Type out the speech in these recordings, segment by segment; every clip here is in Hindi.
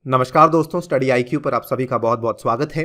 नमस्कार दोस्तों, स्टडी आईक्यू पर आप सभी का बहुत बहुत स्वागत है।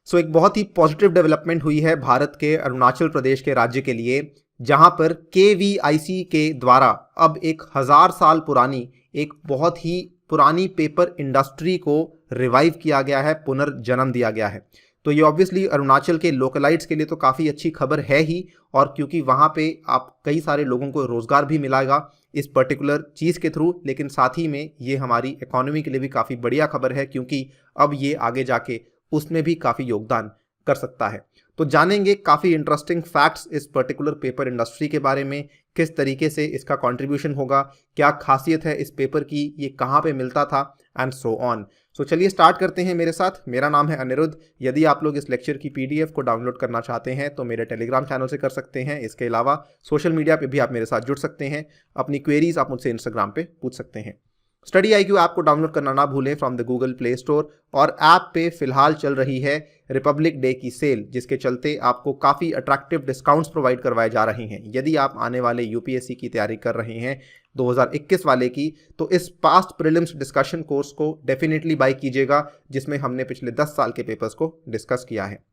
एक बहुत ही पॉजिटिव डेवलपमेंट हुई है भारत के अरुणाचल प्रदेश के राज्य के लिए, जहां पर केवीआईसी के द्वारा अब एक 1000 साल पुरानी एक बहुत ही पुरानी पेपर इंडस्ट्री को रिवाइव किया गया है, पुनर्जन्म दिया गया है। तो ये ऑब्वियसली अरुणाचल के लोकलाइट्स के लिए तो काफ़ी अच्छी खबर है ही, और क्योंकि वहाँ पे आप कई सारे लोगों को रोज़गार भी मिलेगा इस पर्टिकुलर चीज़ के थ्रू, लेकिन साथ ही में ये हमारी इकोनॉमी के लिए भी काफ़ी बढ़िया खबर है, क्योंकि अब ये आगे जाके उसमें भी काफ़ी योगदान कर सकता है। तो जानेंगे काफ़ी इंटरेस्टिंग फैक्ट्स इस पर्टिकुलर पेपर इंडस्ट्री के बारे में, किस तरीके से इसका कंट्रीब्यूशन होगा, क्या खासियत है इस पेपर की, ये कहाँ पे मिलता था, एंड सो ऑन। चलिए स्टार्ट करते हैं मेरे साथ। मेरा नाम है अनिरुद्ध। यदि आप लोग इस लेक्चर की पीडीएफ को डाउनलोड करना चाहते हैं तो मेरे टेलीग्राम चैनल से कर सकते हैं। इसके अलावा सोशल मीडिया पे भी आप मेरे साथ जुड़ सकते हैं। अपनी क्वेरीज आप मुझसे इंस्टाग्राम पे पूछ सकते हैं। स्टडी आईक्यू ऐप को डाउनलोड करना ना भूलें from the Google play store. और ऐप पे फिलहाल चल रही है रिपब्लिक डे की सेल, जिसके चलते आपको काफ़ी अट्रैक्टिव डिस्काउंट्स प्रोवाइड करवाए जा रहे हैं। यदि आप आने वाले यूपीएससी की तैयारी कर रहे हैं 2021 वाले की, तो इस पास्ट प्रीलिम्स डिस्कशन कोर्स को डेफिनेटली बाय कीजिएगा, जिसमें हमने पिछले 10 साल के पेपर्स को डिस्कस किया है।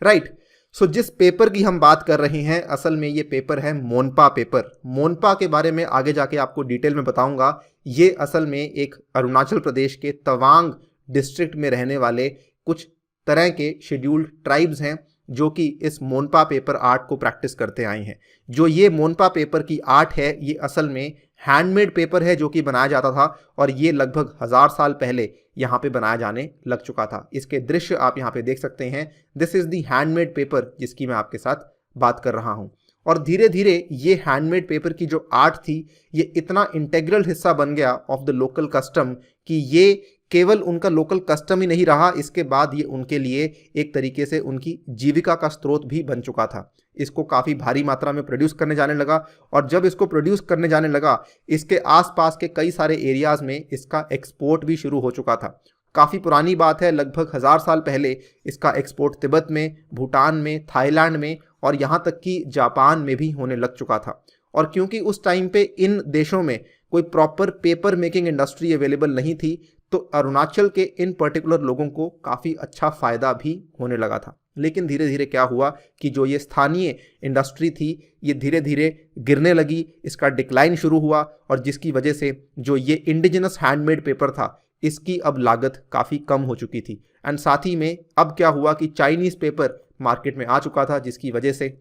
राइट। जिस पेपर की हम बात कर रहे हैं, असल में ये पेपर है मोनपा पेपर। मोनपा के बारे में आगे जाके आपको डिटेल में बताऊंगा। ये असल में एक अरुणाचल प्रदेश के तवांग डिस्ट्रिक्ट में रहने वाले कुछ तरह के शेड्यूल्ड ट्राइब्स हैं, जो कि इस मोनपा पेपर आर्ट को प्रैक्टिस करते आए हैं। जो ये मोनपा पेपर की आर्ट है, ये असल में हैंडमेड पेपर है जो कि बनाया जाता था, और ये लगभग 1000 साल पहले यहाँ पे बनाया जाने लग चुका था। इसके दृश्य आप यहाँ पे देख सकते हैं। This is the handmade paper जिसकी मैं आपके साथ बात कर रहा हूँ। और धीरे धीरे ये हैंडमेड पेपर की जो आर्ट थी, ये इतना इंटेग्रल हिस्सा बन गया ऑफ द लोकल कस्टम कि ये केवल उनका लोकल कस्टम ही नहीं रहा, इसके बाद ये उनके लिए एक तरीके से उनकी जीविका का स्रोत भी बन चुका था। इसको काफ़ी भारी मात्रा में प्रोड्यूस करने जाने लगा, और जब इसको प्रोड्यूस करने जाने लगा, इसके आसपास के कई सारे एरियाज़ में इसका एक्सपोर्ट भी शुरू हो चुका था। काफ़ी पुरानी बात है, लगभग 1000 साल पहले इसका एक्सपोर्ट तिब्बत में, भूटान में, थाईलैंड में और यहाँ तक कि जापान में भी होने लग चुका था। और क्योंकि उस टाइम पे इन देशों में कोई proper paper making industry available नहीं थी, तो अरुणाचल के इन पर्टिकुलर लोगों को काफ़ी अच्छा फ़ायदा भी होने लगा था। लेकिन धीरे धीरे क्या हुआ कि जो ये स्थानीय इंडस्ट्री थी, ये धीरे धीरे गिरने लगी, इसका डिक्लाइन शुरू हुआ, और जिसकी वजह से जो ये इंडिजिनस हैंडमेड पेपर था, इसकी अब लागत काफ़ी कम हो चुकी थी। एंड साथ ही में अब क्या हुआ कि चाइनीज़ पेपर मार्केट में आ चुका था, जिसकी वजह से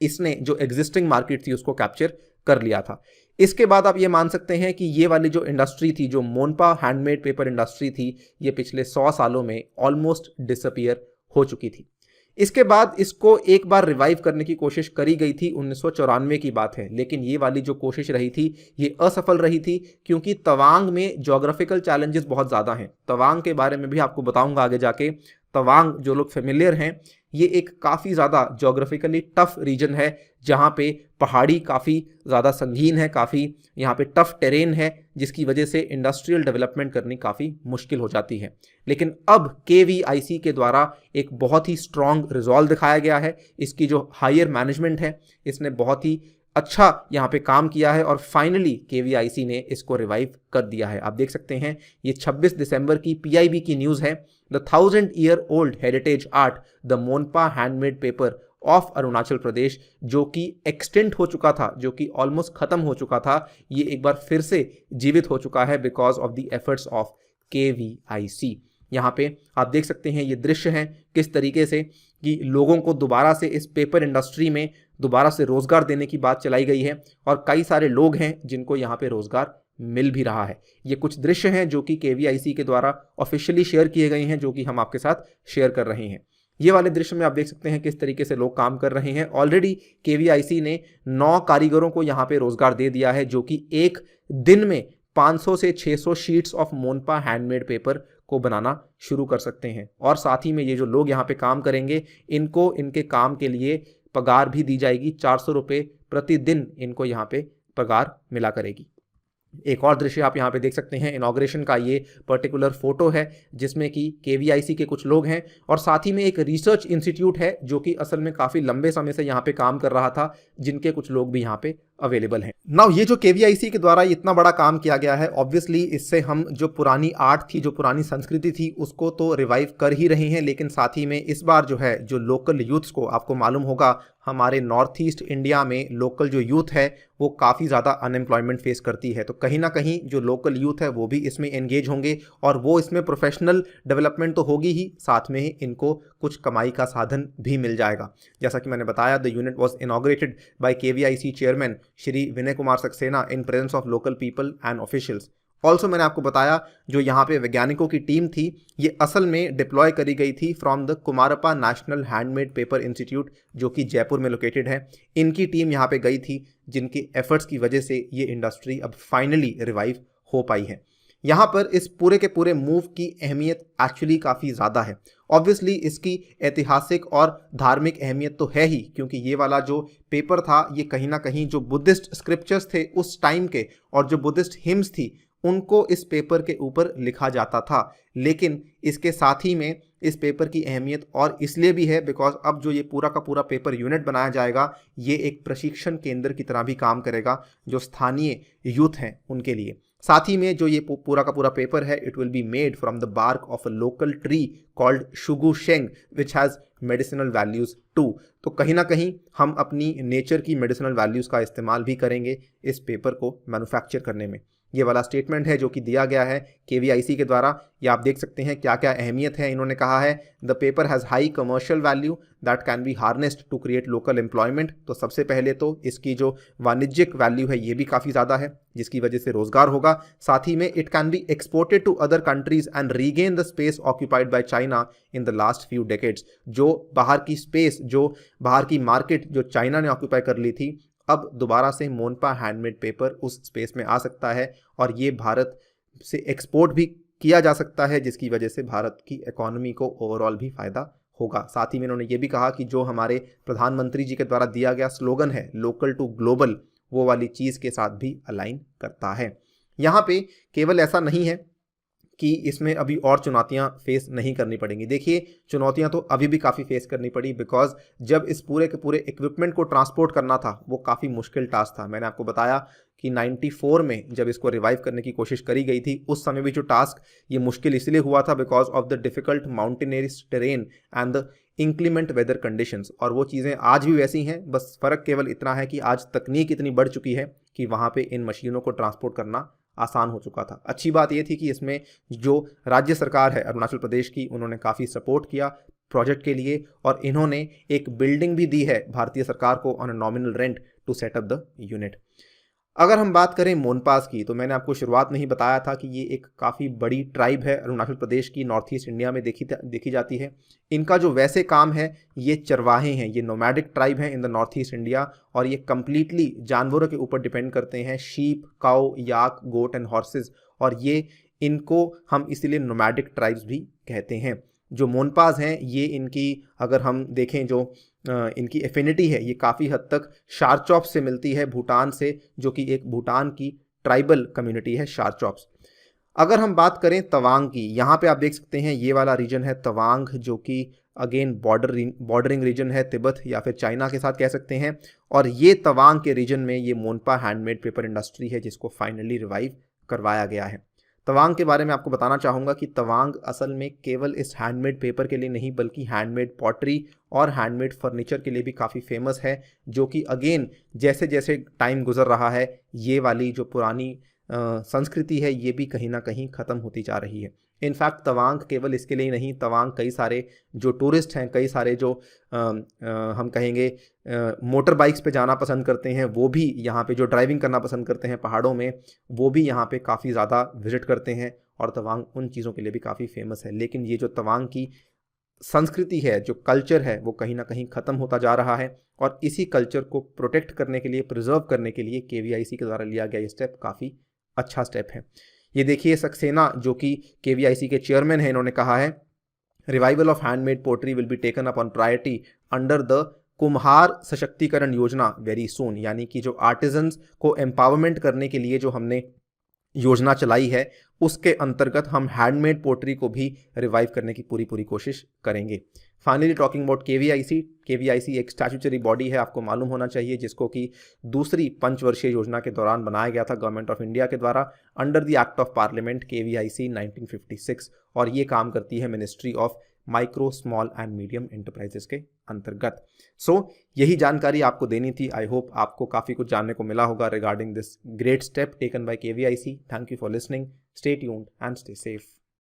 इसने जो एग्जिस्टिंग मार्केट थी उसको कैप्चर कर लिया था। इसके बाद आप ये मान सकते हैं कि ये वाली जो इंडस्ट्री थी, जो मोनपा हैंडमेड पेपर इंडस्ट्री थी, ये पिछले 100 सालों में ऑलमोस्ट डिसअपियर हो चुकी थी। इसके बाद इसको एक बार रिवाइव करने की कोशिश करी गई थी, 1994 की बात है, लेकिन ये वाली जो कोशिश रही थी ये असफल रही थी, क्योंकि तवांग में जोग्राफिकल चैलेंजेस बहुत ज़्यादा हैं। तवांग के बारे में भी आपको बताऊंगा आगे जाके। तवांग, जो लोग फेमिलियर हैं, ये एक काफ़ी ज़्यादा जोग्राफिकली टफ रीजन है, जहाँ पे पहाड़ी काफ़ी ज़्यादा संगीन है, काफ़ी यहाँ पे टफ टेरेन है, जिसकी वजह से इंडस्ट्रियल डेवलपमेंट करनी काफ़ी मुश्किल हो जाती है। लेकिन अब केवीआईसी के द्वारा एक बहुत ही स्ट्रॉन्ग रिजॉल्व दिखाया गया है। इसकी जो हायर मैनेजमेंट है, इसने बहुत ही अच्छा यहाँ पे काम किया है, और फाइनली केवीआईसी ने इसको रिवाइव कर दिया है। आप देख सकते हैं, ये 26 दिसंबर की पीआईबी की न्यूज़ है। The 1000-year-old heritage art, the Monpa handmade paper of Arunachal Pradesh, जो कि एक्सटेंट हो चुका था, जो कि ऑलमोस्ट खत्म हो चुका था, ये एक बार फिर से जीवित हो चुका है because of the efforts of KVIC. यहाँ पे आप देख सकते हैं, ये दृश्य हैं किस तरीके से कि लोगों को दोबारा से इस पेपर इंडस्ट्री में दोबारा से रोजगार देने की बात चलाई गई है, और कई सारे लोग हैं जिनको यहाँ पे रोजगार मिल भी रहा है। ये कुछ दृश्य हैं जो कि केवीआईसी के द्वारा ऑफिशियली शेयर किए गए हैं, जो कि हम आपके साथ शेयर कर रहे हैं। ये वाले दृश्य में आप देख सकते हैं किस तरीके से लोग काम कर रहे हैं। ऑलरेडी केवीआईसी ने 9 कारीगरों को यहाँ पे रोजगार दे दिया है, जो कि एक दिन में 500 से 600 sheets of Monpa handmade paper को बनाना शुरू कर सकते हैं। और साथ ही में ये जो लोग यहाँ पे काम करेंगे, इनको इनके काम के लिए पगार भी दी जाएगी। 400 रुपये प्रतिदिन इनको यहाँ पे पगार मिला करेगी। एक और दृश्य आप यहाँ पे देख सकते हैं, इनॉग्रेशन का ये पर्टिकुलर फोटो है, जिसमें कि केवीआईसी के कुछ लोग हैं, और साथ ही में एक रिसर्च इंस्टीट्यूट है जो कि असल में काफ़ी लंबे समय से यहाँ पे काम कर रहा था, जिनके कुछ लोग भी यहाँ पे अवेलेबल हैं। नाउ ये जो केवीआईसी के द्वारा इतना बड़ा काम किया गया है, ऑब्वियसली इससे हम जो पुरानी आर्ट थी, जो पुरानी संस्कृति थी, उसको तो रिवाइव कर ही रहे हैं, लेकिन साथ ही में इस बार जो है जो लोकल यूथ्स को, आपको मालूम होगा हमारे नॉर्थ ईस्ट इंडिया में लोकल जो यूथ है वो काफ़ी ज़्यादा अनएम्प्लॉयमेंट फेस करती है, तो कहीं ना कहीं जो लोकल यूथ है वो भी इसमें एंगेज होंगे और वो इसमें प्रोफेशनल डेवलपमेंट तो होगी ही, साथ में ही इनको कुछ कमाई का साधन भी मिल जाएगा। जैसा कि मैंने बताया, the unit was inaugurated bye KVIC chairman Shri Vinay Kumar Saxena in presence of local people and officials. Also मैंने आपको बताया जो यहाँ पे वैज्ञानिकों की टीम थी ये असल में डिप्लॉय करी गई थी from the Kumarappa national handmade paper institute जो कि जयपुर में लोकेटेड है। इनकी टीम यहाँ पे गई थी जिनके एफर्ट्स की वजह से ये इंडस्ट्री अब फाइनली रिवाइव हो पाई है। यहाँ पर इस पूरे के पूरे मूव की अहमियत एक्चुअली काफ़ी ज़्यादा है। ऑब्वियसली इसकी ऐतिहासिक और धार्मिक अहमियत तो है ही, क्योंकि ये वाला जो पेपर था ये कहीं ना कहीं जो बुद्धिस्ट स्क्रिप्चर्स थे उस टाइम के और जो बुद्धिस्ट हिम्स थी उनको इस पेपर के ऊपर लिखा जाता था। लेकिन इसके साथ ही में इस पेपर की अहमियत और इसलिए भी है बिकॉज अब जो ये पूरा का पूरा पेपर यूनिट बनाया जाएगा ये एक प्रशिक्षण केंद्र की तरह भी काम करेगा जो स्थानीय यूथ हैं उनके लिए। साथ ही में जो ये पूरा का पूरा पेपर है it will be made from the bark of a local tree called Shugu Sheng which has medicinal values too. तो कहीं ना कहीं हम अपनी नेचर की मेडिसिनल वैल्यूज़ का इस्तेमाल भी करेंगे इस पेपर को मैन्युफैक्चर करने में। ये वाला स्टेटमेंट है जो कि दिया गया है केवीआईसी के द्वारा। ये आप देख सकते हैं क्या क्या अहमियत है। इन्होंने कहा है the paper has high commercial value that can be harnessed to create local employment. तो सबसे पहले तो इसकी जो वाणिज्यिक वैल्यू है ये भी काफ़ी ज़्यादा है जिसकी वजह से रोजगार होगा। साथ ही में it can be exported to other countries and regain the space occupied by China in the last few decades. जो बाहर की स्पेस, जो बाहर की मार्केट जो चाइना ने ऑक्यूपाई कर ली थी, अब दोबारा से मोनपा हैंडमेड पेपर उस स्पेस में आ सकता है और ये भारत से एक्सपोर्ट भी किया जा सकता है जिसकी वजह से भारत की इकोनॉमी को ओवरऑल भी फ़ायदा होगा। साथ ही में इन्होंने ये भी कहा कि जो हमारे प्रधानमंत्री जी के द्वारा दिया गया स्लोगन है लोकल टू ग्लोबल, वो वाली चीज़ के साथ भी अलाइन करता है। यहाँ पे केवल ऐसा नहीं है कि इसमें अभी और चुनौतियां फेस नहीं करनी पड़ेंगी। देखिए चुनौतियां तो अभी भी काफ़ी फेस करनी पड़ी बिकॉज जब इस पूरे के पूरे इक्विपमेंट को ट्रांसपोर्ट करना था वो काफ़ी मुश्किल टास्क था। मैंने आपको बताया कि 94 में जब इसको रिवाइव करने की कोशिश करी गई थी उस समय भी जो टास्क ये मुश्किल इसलिए हुआ था because of the difficult mountainous terrain and the inclement weather conditions. और वो चीज़ें आज भी वैसी हैं, बस फ़र्क केवल इतना है कि आज तकनीक इतनी बढ़ चुकी है कि वहाँ पे इन मशीनों को ट्रांसपोर्ट करना आसान हो चुका था। अच्छी बात ये थी कि इसमें जो राज्य सरकार है अरुणाचल प्रदेश की, उन्होंने काफ़ी सपोर्ट किया प्रोजेक्ट के लिए और इन्होंने एक बिल्डिंग भी दी है भारतीय सरकार को on a nominal rent to set up the unit. अगर हम बात करें मोनपास की, तो मैंने आपको शुरुआत में ही बताया था कि ये एक काफ़ी बड़ी ट्राइब है अरुणाचल प्रदेश की, नॉर्थ ईस्ट इंडिया में देखी जाती है। इनका जो वैसे काम है ये चरवाहे हैं, ये नोमैडिक ट्राइब है in the north east India और ये कम्प्लीटली जानवरों के ऊपर डिपेंड करते हैं, sheep, cow, yak, goat and horses. और ये इनको हम इसीलिए नोमैडिक ट्राइब्स भी कहते हैं। जो मोनपास हैं ये इनकी अगर हम देखें जो इनकी एफिनिटी है ये काफ़ी हद तक शारचॉप्स से मिलती है, भूटान से, जो कि एक भूटान की ट्राइबल कम्युनिटी है शारचॉप्स। अगर हम बात करें तवांग की, यहाँ पे आप देख सकते हैं ये वाला रीजन है तवांग जो कि अगेन बॉर्डरिंग रीजन है तिब्बत या फिर चाइना के साथ कह सकते हैं। और ये तवांग के रीजन में ये मोनपा हैंडमेड पेपर इंडस्ट्री है जिसको फाइनली रिवाइव करवाया गया है। तवांग के बारे में आपको बताना चाहूँगा कि तवांग असल में केवल इस हैंडमेड पेपर के लिए नहीं बल्कि हैंडमेड पॉटरी और हैंडमेड फर्नीचर के लिए भी काफ़ी फेमस है, जो कि अगेन जैसे जैसे टाइम गुजर रहा है ये वाली जो पुरानी संस्कृति है ये भी कहीं ना कहीं ख़त्म होती जा रही है। इनफैक्ट तवांग केवल इसके लिए नहीं, तवांग कई सारे जो टूरिस्ट हैं, कई सारे जो हम कहेंगे मोटर बाइक्स पे जाना पसंद करते हैं, वो भी यहाँ पे जो ड्राइविंग करना पसंद करते हैं पहाड़ों में, वो भी यहाँ पे काफ़ी ज़्यादा विजिट करते हैं और तवांग उन चीज़ों के लिए भी काफ़ी फेमस है। लेकिन ये जो तवांग की संस्कृति है, जो कल्चर है, वो कहीं ना कहीं ख़त्म होता जा रहा है और इसी कल्चर को प्रोटेक्ट करने के लिए, प्रिजर्व करने के लिए केवीआईसी के द्वारा लिया गया ये स्टेप काफ़ी अच्छा स्टेप है। ये देखिए सक्सेना जो कि केवीआईसी के चेयरमैन हैं, इन्होंने कहा है revival of handmade pottery will be taken up on priority under the Kumhar Sashaktikaran योजना वेरी सून। यानी कि जो आर्टिजन्स को एम्पावरमेंट करने के लिए जो हमने योजना चलाई है, उसके अंतर्गत हम हैंडमेड पोट्री को भी रिवाइव करने की पूरी कोशिश करेंगे। Finally talking about KVIC, KVIC एक स्टैट्यूटरी बॉडी है, आपको मालूम होना चाहिए, जिसको कि दूसरी पंचवर्षीय योजना के दौरान बनाया गया था गवर्नमेंट ऑफ इंडिया के द्वारा under the act of parliament KVIC 1956, और ये काम करती है ministry of micro small and medium enterprises के अंतर्गत। यही जानकारी आपको देनी थी। आई होप आपको काफ़ी कुछ जानने को मिला होगा regarding this great step taken by KVIC. Thank you for listening, stay tuned and stay safe.